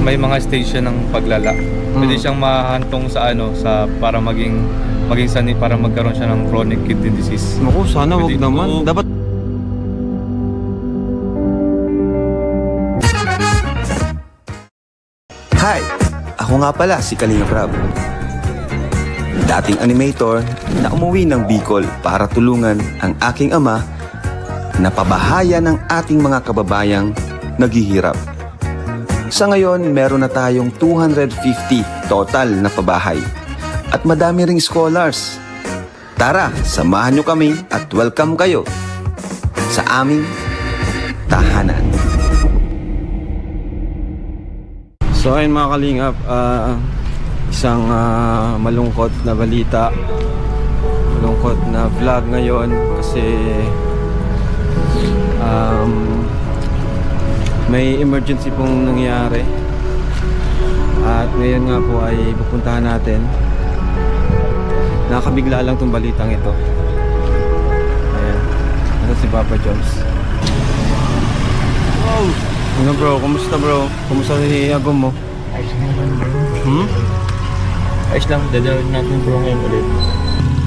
may mga stage siya ng paglala. Pwede siyang mahantong sa ano, sa para maging sanay, para magkaroon siya ng chronic kidney disease. Naku, sana wag naman. Dapat Hi! Ako nga pala si Kalinga Prab. Dating animator na umuwi ng Bicol para tulungan ang aking ama na pabahaya ng ating mga kababayang naghihirap. Sa ngayon, meron na tayong 250 total na pabahay at madami ring scholars. Tara, samahan nyo kami at welcome kayo sa aming tahanan. So ayun mga kalingap, isang malungkot na balita, malungkot na vlog ngayon kasi may emergency pong nangyari at ngayon nga po ay pupuntahan natin. Nakabigla lang tong balitang ito. Ayan, ito si Papa Joms. Wow! Ano bro? Kumusta bro? Kumusta si Agom mo? Ayos naman bro. Ayos lang, dadalawin natin bro ngayon ulit.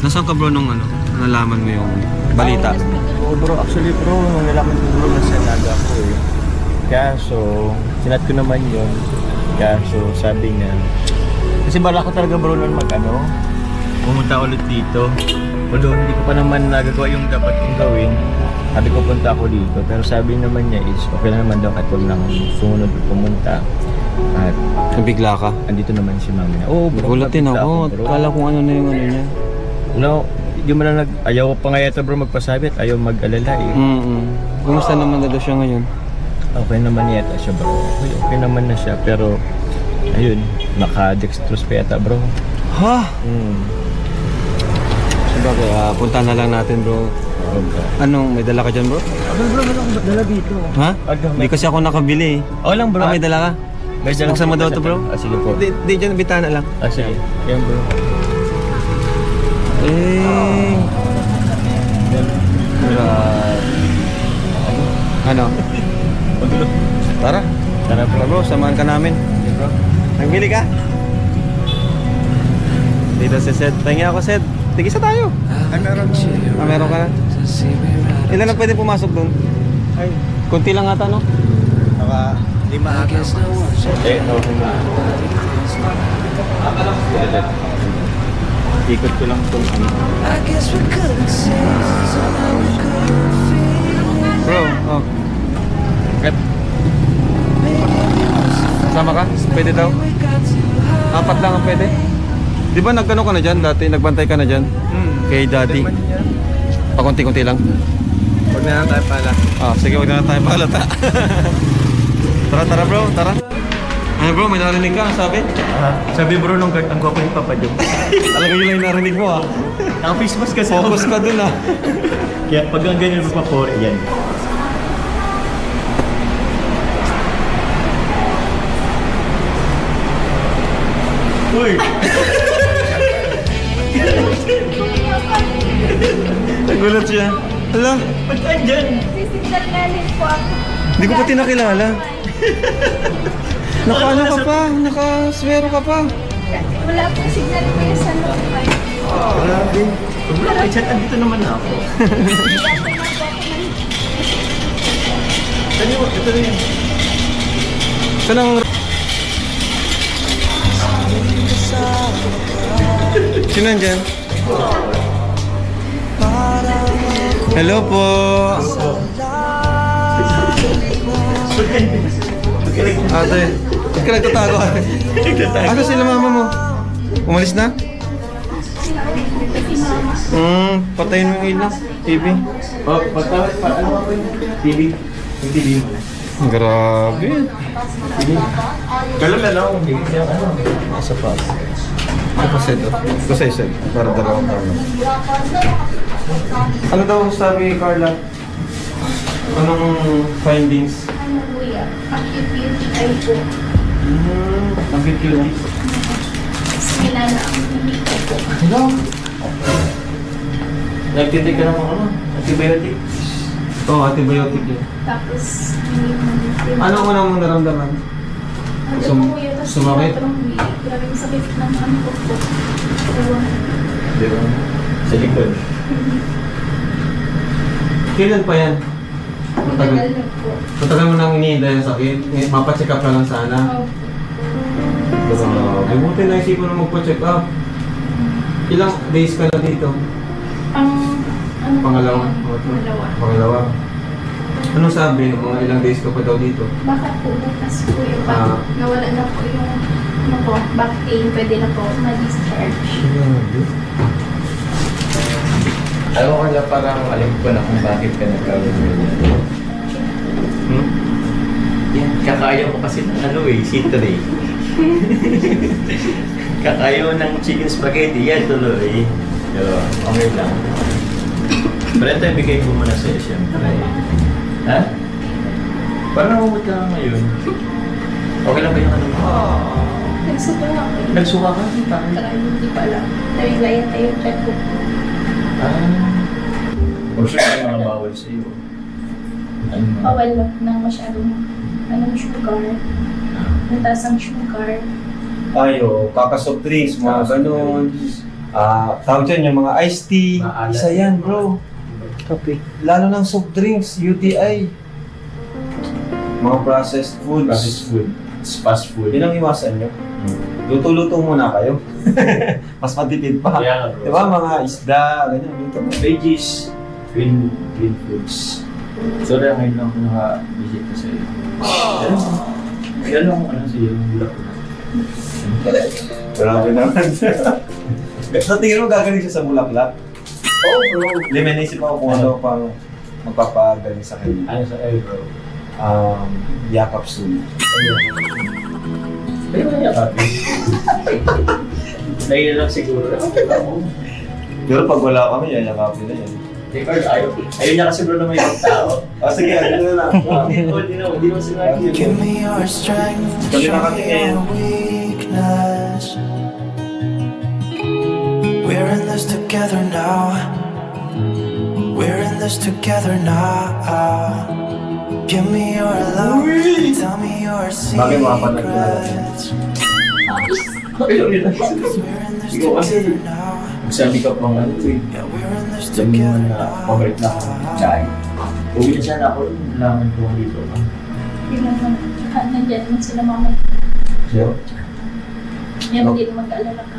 Nasaan ka bro nung ano? Nalaman mo yung balita? Oo bro, actually bro, nung nalaman ko bro na Senaga ako eh. Kaya so, sinat ko naman yun. Kaya so, sabi niya, kasi bala ko talaga bro nun pumunta ulit dito. Although hindi ko pa naman nagagawa yung dapat kong gawin. Sabi ko punta ako dito, pero sabi naman niya is okay na naman daw at huwag nang sumunod pumunta. At nabigla ka? andito naman si mami na. Oo bro, gulatin ako. Kala kung ano na yung ano niya. No, hindi mo na ayaw pa nga ito bro magpasabi at ayaw mag-alala eh. Kumusta naman na daw siya ngayon? Okay naman yata siya bro. Okay naman na siya, pero ayun, naka-dextrose pa yata bro. Ha? Sabagay, punta na lang natin bro. Anong, may dala ka dyan bro? Bro, wala dala dito. Ha? Hindi kasi ako nakabili eh. Oo lang bro. May dala ka? Buksan mo daw ito bro? Sige po. Di dyan, bitana lang. Sige. Yan bro. Ano? Tara. Tara bro, samahan ka namin. Okay bro. Nagbili ka? Dito si Sed. Pahingi ako Sed. Tigisa tayo. Meron ka na? Ilan na pwede pumasok dun? Ay, kunti lang ata no? Naka 5 ata. Ikot ko lang itong ano. Bro, oh. Rep. Sama ka? Pwede daw? 4 lang ang pwede? Di ba nagkano ka na dyan dati? Nagbantay ka na dyan? Kay daddy? Pakunti-kunti lang? Huwag na lang tayo pala. Sige, huwag na lang tayo palata. Tara bro, tara. Ano bro, may narinig ka, sabi? Sabi bro, nung ang gwapo yung Papa Joms. Talaga yun lang yung narinig mo Ang face mask kasi. Focus ka dun Kaya pag ang ganyan mo pa po, yan. Uy! Nagulat siya. Hala? Ba't ka dyan? Sisindalalin po ako. Hindi ko pati nakilala. Naka-ano ka pa? Naka-swero ka pa. Wala po signal kayo sa loob. Grabe. Wala, may chat, andito naman na ako. Saan yun? Ito na yun. Saan ang... Sino nandyan? Hello po. Ate, ba't ka nagtatago? Ano sila mama mo? Umalis na? Patayin mo yung ilaw. TV. Oh, pagtawad pa. Ano ako yung TV? Yung TV mo na. Grabe. Galon na lang. Nasa pa. Ano pa set? Ito sa isa. Para dalawang tama. Ano daw sabi Carla? Anong findings? Ano po yan? Acute UTI po. Ang cute. Sila na ang hindi ko po. Hello? Nagtitik ka naman ano? Antibiotic? Oo, antibiotic yun. Tapos, hindi mo Ano unang mong naramdaman? Kuya, tapos sumakit? tinatrong week. Grabe yung sakit ng ano ko po. Ewan. Di ba? Sa likod. Kailan pa yan? Matagal na po. Matagal mo nang iniinda yung sakit. Mapacheck up na lang sana. Opo. Buti na isipin na magpa-check up. Ilang days ka na dito? Ano po Pangalawa? yan? Pangalawa. Ano sabi? Mga ilang days ka pa daw dito? Baka po bukas po yung nawala na po yung ano po, back pain. Pwede na po ma-discharge. Alam ko na parang alam ko na kung bakit ka nagkaroon mo yan. Yan, kakaya mo kasi ng ano eh, C3. Kakaya mo ng chicken spaghetti, yan tuloy. Pero okay lang. Pero ito ibigay ko muna sa'yo siyempre. Ha? Parang namumot ka ngayon. Okay lang ba yung ano mo? Nagsuka nga po. Nagsuka ka? Bakit? Saka hindi pa alam. Narilayan tayo check ko po. Or sure may mga bawal sa'yo. Ano? Bawal ng masyadong sugar. Mataas ang sugar. Ayo, kaka-soft drinks, mga ganun. Tawag dyan yung mga iced tea. Maalat. Isa yan, bro. Kape. Lalo ng soft drinks, UTI. Mga processed foods. Processed food. It's fast food. Yun ang iwasan nyo. Luto-luto muna kayo. Mas matipid pa. Kaya nga, bro. Diba mga isda, ganyan. Luto mo. Veggies, green foods. So dahil ngayon lang ako naka-visit ko sa'yo. Yan lang ano sa'yo, yung bulak ko. Grabe naman. Sa tingin mo gagaling siya sa bulaklak? Oh bro! Hindi, may naisip ako kung ano pang magpapagaling sa kanya. Ano sa air bro? Yakap soon. Pwede mo na yakap eh. Nahiya lang siguro. Okay ba mo? Pero pag wala kami, yayakapin na yan. Hey Carl, ayaw niya kasi bro na may ibang tao. Sige, ano na lang. Hindi mo sila Give me your strength, Balik show na kami me ngayon. your weakness. We're in this together now. We're in this together now. Give me your love, tell me your Bakit mapapanood ko na lang yan? secrets. Ayaw nila. We're in this Ikaw kasi, together now. magsabi ka pang ano eh. Yeah, we're in this Sabi mo together na pabalik na ako. Dahil. Uwi na sana ako, nalaman ko dito. Yun naman. Tsaka nandyan naman sila mama. So, Yan, hindi naman mag-alala ka.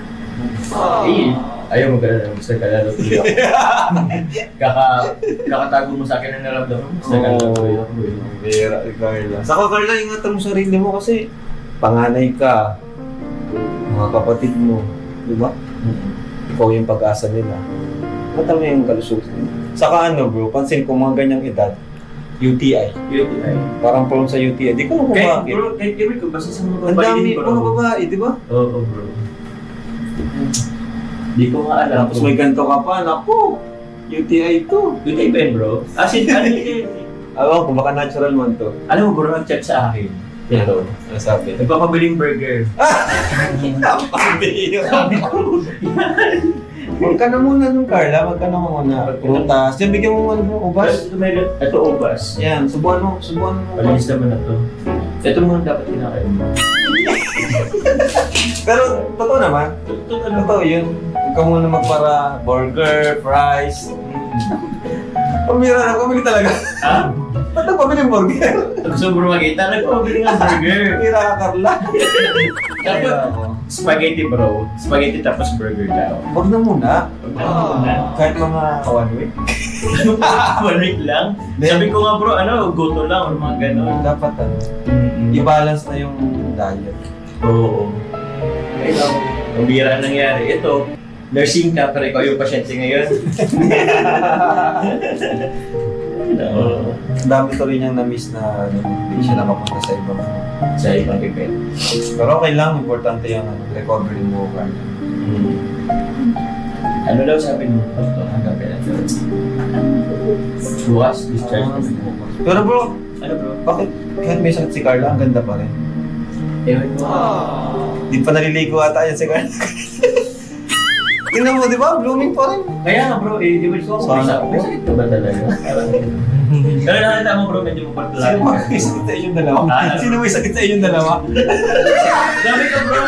eh, ayaw mag-alala. Basta kalala tuloy ako. Kakatago mo sa akin ang naramdaman mo. Basta kalala tuloy ako. Bira, Carla. Saka Carla, ingatan mo sarili mo kasi panganay ka. Mga kapatid mo. Di ba? Ikaw yung pag-asa nila. Ingatan mo yung kalusugan. Saka ano bro, pansin ko mga ganyang edad, UTI. UTI. Parang prone sa UTI. Di ko alam kung bakit. Bro, kahit ewan ko, basta sa mga Ang babae dami din ko. mga babae, di ba? Oo, bro. Di ko nga alam. Tapos may ganito ka pa, naku, UTI to. UTI ba yun, bro? As in, ano yun? Alam ko, baka natural man to. Alam mo, bro, nag-chat sa akin. Ito. Ano sabi? Nagpapabiling burger. Sabi ko, Huwag ka na muna nung Carla, huwag ka na muna. Prutas. Yan, bigyan mo ano mo, ubas. Ito, ubas. Yan, subuan mo, subuan mo. Malinis naman na to. Ito muna dapat kinakain mo. Pero, totoo naman. Ano? Totoo yun. Huwag ka muna magpara burger, fries. Pamira na, pamili talaga. Ha? Ba't nagpamili ng burger? Gusto mo makita, nagpapabiling ng burger. Pamira ka, Carla. Dapat, spaghetti bro. Spaghetti tapos burger daw. Huwag na muna. Ano? Kahit mga 1 week. 1 week lang? Sabi ko nga bro, ano, goto lang or mga ganon. Dapat ano, i-balance na yung diet. Oo. Ikaw, ang bira nangyari. Ito, nursing ka, pero ikaw yung pasyente ngayon. Oo. Ang dami to rin niyang na-miss na ano, hindi siya nakapunta sa ibang Sa ibang event. Pero okay lang, importante yung ano, recovery mo. Ano daw sabi mo? Hanggang kailan daw? Bukas, discharge na sa bukas. Pero bro, Ano bro? bakit kahit may sakit si Carla, ang ganda pa rin? Ewan ko. Di pa naliligo ata yan si Carla. Tingnan mo, di ba? Blooming pa rin. Kaya nga bro, ewan ko. Sana May sakit ka ba talaga? Parang Pero nakita mo bro, medyo Sino mapagpalaki. ba may sakit sa inyong dalawa? Sino may sakit sa inyong dalawa? Dami ka bro!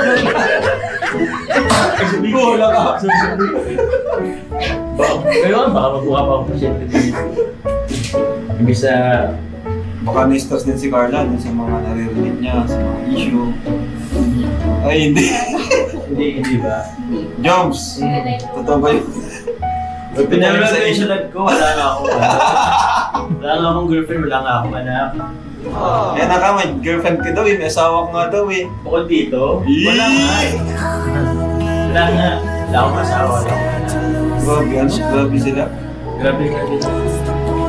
Wala ka. Ngayon, baka magkuha pa ako pasyente dito. Imbis sa... Baka na-stress din si Carla dun sa mga naririnig niya, sa mga issue. Ay, hindi. Hindi ba? Jobs! Totoo ba yun? Pinag-graduation ko, wala nga ako. Wala nga akong girlfriend, wala nga akong anak. Eh, may girlfriend ka daw eh, may asawa ko nga daw eh. Bukod dito, wala nga eh. Wala nga. Wala akong asawa, wala akong anak. Grabe, ano? Grabe sila. Grabe nga dito.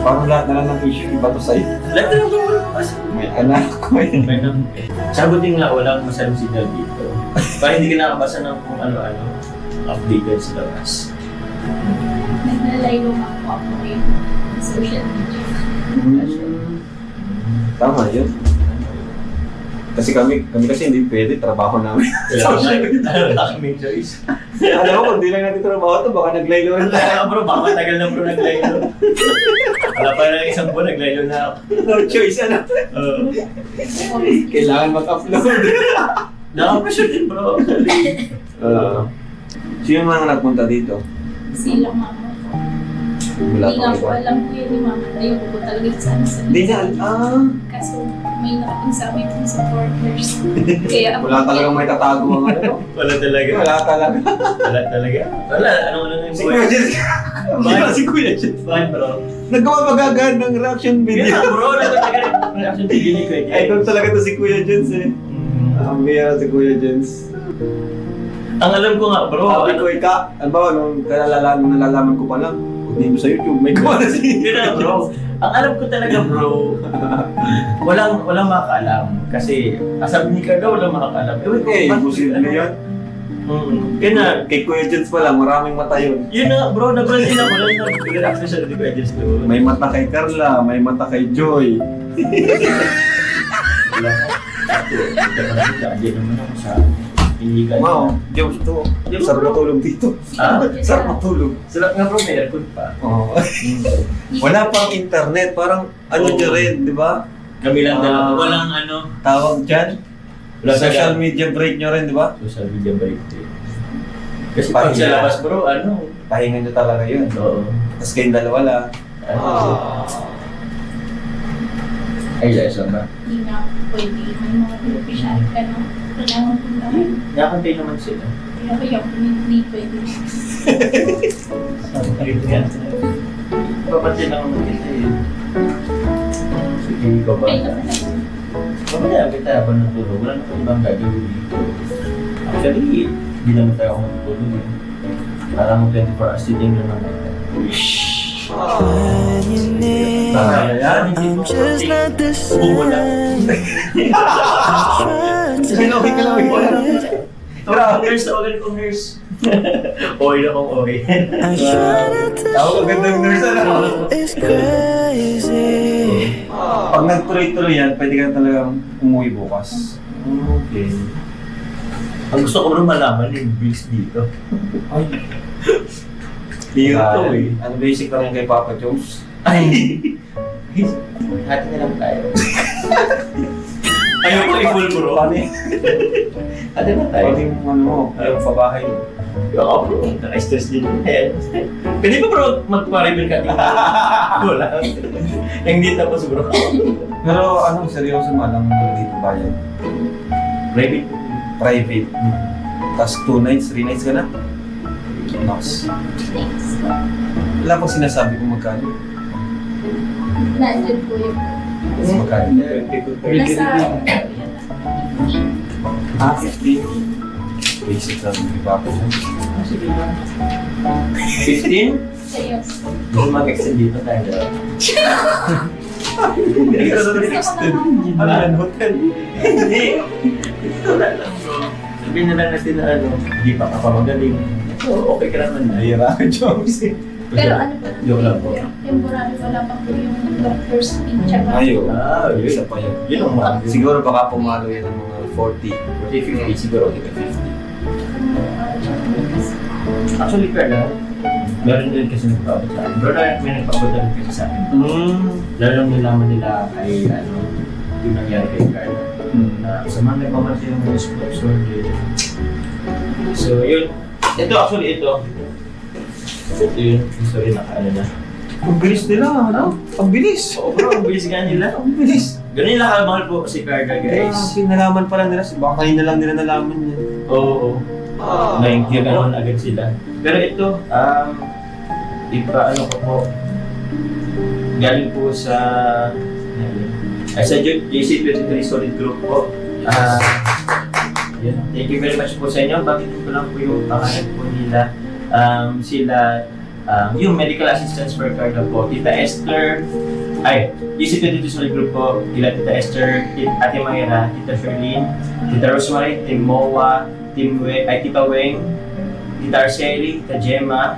Parang lahat na lang ng issue, iba to sa'yo. Lahat na lang wala kasi. May anak ko eh. May nang... Sabuting nga, walang masyadong signal dito. Para hindi ka nakabasa ng kung ano-ano updated sa labas. Naglalaylo ako yung social media. Tama yun. Kasi kami kasi hindi pwede, trabaho namin. Wala kaming choice. Alam mo, kung di lang natin trabaho to, baka naglaylo na tayo. Bro, baka matagal na bro naglaylo. Wala pa na isang buwan, naglaylo na ako. No choice, ano? Kailangan mag-upload. Nakapressure din bro. Sino mga nagpunta dito? Sila mama ko. Wala Hindi nga pa po iba. alam ko yun ni mama. Ayoko po talaga sana sa Hindi niya, Kaso may nakapagsabi kong supporters. Kaya wala talagang may tatago ang ano. Wala talaga. Wala talaga. Wala talaga. Wala, ano lang yung Si Kuya Jens. Bakit si Kuya Jens? Bakit bro? Nagawa magagad ng reaction Yun video. na bro, nagtatagal yung reaction video ni Kuya Jens. Idol talaga to si Kuya Jens eh. Ang biyara si Kuya Jens. Ang alam ko nga bro, Sabi ko ano ba, nung nalalaman ko pa lang, hindi mo sa YouTube, may gawa na si Yun na bro. Ang alam ko talaga bro, walang makakaalam. Kasi sabi ni Carla, walang makakaalam. Eh, imposible yan. Kaya na, Kay Kuya Jens pa lang, maraming mata yun. yun na bro, nag-run din ako lang nag-reaction siya ni Kuya Jens doon. May mata kay Carla, may mata kay Joy. Wala. Hindi naman ako sa pinigan. Wow, Jones to. Sarap matulog dito. Ah? Sarap matulog. Sila nga bro, may aircon pa. Oh. Wala pang internet, parang ano Oo. dyan rin, di ba? Kami lang dalawa. Ah. Walang ano. Tawag dyan. Wala Social talaga. media break nyo rin, di ba? Social media break din. Kasi pag Pahinga. sa labas bro, ano? Pahinga nyo talaga yun. Oo. Tapos kayong dalawa lang. Ay, lesson ba? Hindi nga pwede. May mga beneficiary ka na. Kailangan ko naman. Nakantay naman sila. Kaya hindi pwede. Papatid lang naman kita eh. Sige, ikaw ba? Ay, naman ako. Mamaya kita habang natulog. Wala na ibang gagawin dito. Actually, hindi naman tayo ako matutulog eh. Parang 24 hours sitting lang naman. When you need, I'm just not the same. Sinobi ka lang Tawag nurse, tawagan kong nurse. Okay na kong okay. I try not to Tawag agad ng nurse ano? it's crazy. Pag nagtuloy-tuloy yan, pwede ka talagang umuwi bukas. Okay. Ang gusto ko rin malaman yung bills dito. Ay. Yun to eh. Ano basic ka rin kay Papa Jones? Ay! Hati na lang tayo. Ayaw ko i-full bro. Paano Hati na tayo. yung ano mo, yung pabahay mo? Oo bro, naka-stress din yung head. Pwede ba bro magpa-reveal ka dito? Wala. Yung di tapos bro. Pero ano, seryoso mo alam mo dito bayan? Private. Private. Tapos 2 nights, 3 nights ka na? Nox. Thanks. Wala pang sinasabi kung magkano. Nandun po yung Magkano? nasa 50. Basic lang kay Papa Jones. Sige ba? 15? seryoso. Gusto mag-extend dito tayo. Hindi ka na extend. Ano yan, hotel? Hindi. Ito na lang bro. Sabihin na lang natin na ano, hindi pa kapamagaling. So, okay ka naman na. Nahihirapan Jones eh. Pero ano pa Joke lang po. temporary wala pa po yung doctor's fee tsaka Ayun. Ah, yun. Isa pa yun. Yun ang mahal. Siguro baka pumalo yan ng mga 40. 50 siguro. Actually, Carla, meron din kasi nagpaabot sa akin. Pero may nagpaabot na rin kasi sa akin. Lalo lang nalaman nila kay yung nangyari kay Carla. Sa mga nagpamansin yung mga sponsor din. So yun. Ito actually ito yun. Sorry, nakaano na. Ang bilis nila, ano? Ang bilis! Oo bro, ang bilis nga nila. Ang bilis! Ganun nila kamahal po si Carla guys. Nalaman pa lang nila, baka kanina lang nila nalaman yan. Oo. Gano'n agad sila. Pero ito, ipaano ko po, galing po sa JC23 Solid Group po. Thank you very much po sa inyo. Bakit ko lang po yung pangalan po nila. Sila, yung medical assistants for Carla po, Tita Esther, JC23 Solid Group po, Tita Esther, Ate Mayra, Tita Sherlyn, Tita Rosemary, Tim Moa, Tita Weng, Tita Arceli, Tita Gemma,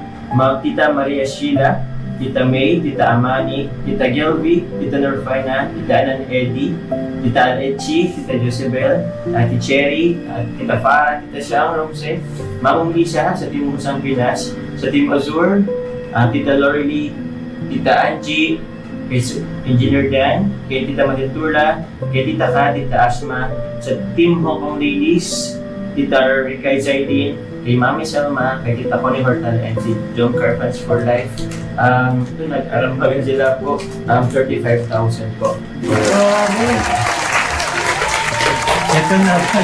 Tita Maria Sheila, Tita May, Tita Amani, Tita Gelby, Tita Norfina, Tita Anan Eddie, Tita Alechi, Tita Josebel, Ate Cherry, Tita Farah, Tita Siang Romse, Mamong Lisa sa Team Musang Pinas, sa Team Azur, Tita Lorely, Tita Angie, kay Engineer Dan, kay Tita Madentula, kay Tita Ka, Tita Asma, sa Team Hong Kong Ladies, Tita Rikay Zaidin, kay Mami Selma, kay Tita Connie Hortal, and si John Carpans for Life. Nag-arambagan sila po, 35,000 po. Ito na ba?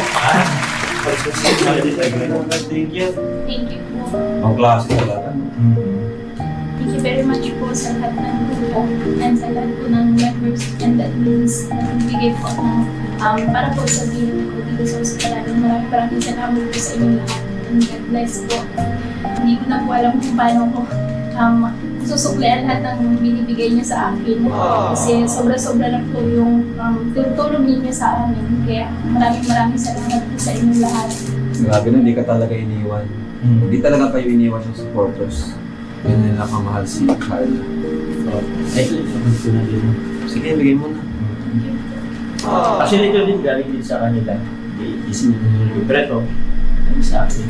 Thank you. Thank you po. Ang klase talaga. Thank you very much po sa lahat ng grupo and sa lahat po ng members and admins na nagbigay po ng para po sa video ko dito sa hospital. Maraming salamat po sa inyo lahat. And God bless po. Hindi ko na po alam kung paano ko susuklian lahat ng binibigay niyo sa akin. Kasi sobra-sobra na po yung tulong niyo sa amin. Kaya maraming salamat po sa inyo lahat. Grabe na, hindi ka talaga iniwan. Hindi talaga kayo iniwan ng supporters. Yan nila kamahal si Carla. Sige, bigay mo na. Actually, ito din galing din sa kanila. Pero ito, sa akin.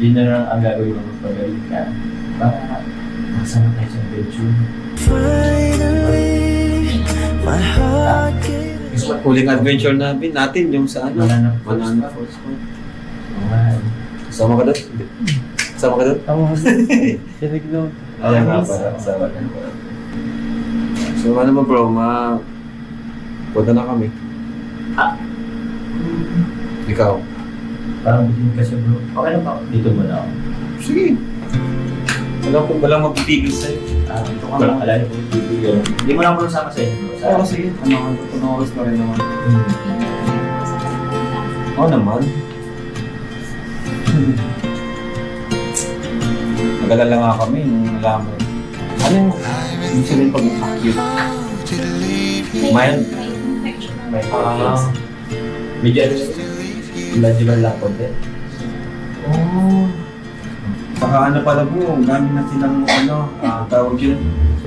Yun na lang ang gagawin mo pag-galing ka. Para masama tayo sa adventure. Huling adventure natin yung sa ano? Banana Falls. Kasama ka doon? Kasama ka doon? Kinig doon. Ayan nga pala, kasama ka. So ano ba bro, punta na kami. Ikaw? Parang din kasi bro. Okay na ba? Dito mo na ako. Sige. Alam ko walang magpipigil sa'yo. Ito ka lang. Alala ko. Hindi mo lang bro sama sa inyo bro. Oo, sige. Ano oras na rin naman. Oo naman. Nagalala nga kami nung nalaman. Ano yung sabihin pag-acute? Mild? May Medyo glandular lang konti. Saka ano pala po, dami na silang tawag yun.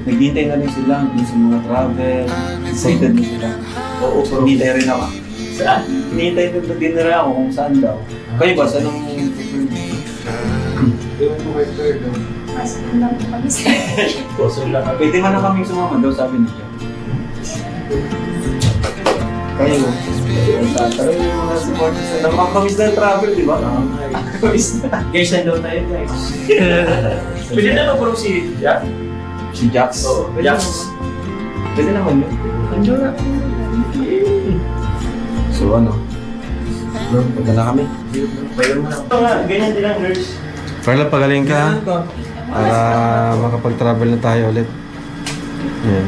Naghihintay na rin sila dun sa mga travel. Excited na sila. Oo, pero hinihintay rin ako. Saan? Hinihintay din na rin ako kung saan daw. Kayo ba? Saan ang Ewan ko kay Claire daw. Pasok lang po kami sa Puso lang kami. Pwede man na kaming sumama daw, sabi niya. Kayo, saan? Pero yung mga supporters na nakakamiss na yung travel, di ba? Nakakamiss na. Guys, nandun tayo guys. Pwede na bro si Jack? Si Jax? Oo, Jax. Pwede naman yun. Andiyo na. So ano? Bro, punta na kami. Pwede mo na. Ito nga, ganyan din ang nurse. Carla, pagaling ka para makapag-travel na tayo ulit. Yan.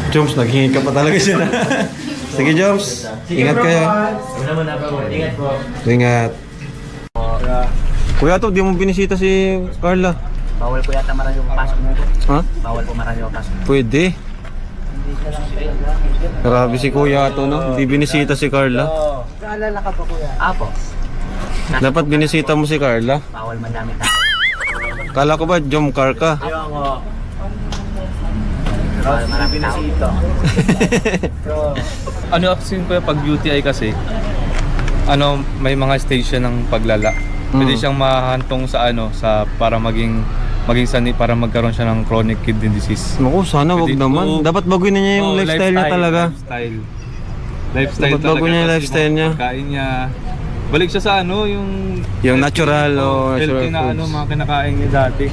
Joms, naghingi ka pa talaga siya na. Sige, Joms. Ingat kayo. Wala mo na bro. Ingat po. Ingat. Kuya, to, di mo binisita si Carla. Bawal po yata marami yung pasok mo. Ha? Bawal po marami yung pasok mo. Pwede. Grabe si Kuya to, no? Di binisita si Carla. Naalala ka pa kuya? Apo. Dapat binisita mo si Carla. Bawal madami tao. Kala ko ba jom car ka? Ayun ko. Bawal marami tao. Ano kasi kuya pag UTI kasi, may mga stage siya ng paglala. Pwede siyang mahantong sa para maging sani, para magkaroon siya ng chronic kidney disease. Naku, sana wag naman. Dapat baguhin na niya yung lifestyle niya talaga. Lifestyle Dapat bago niya yung lifestyle niya. Pagkain niya. Balik siya sa yung natural o healthy na foods. mga kinakain niya dati.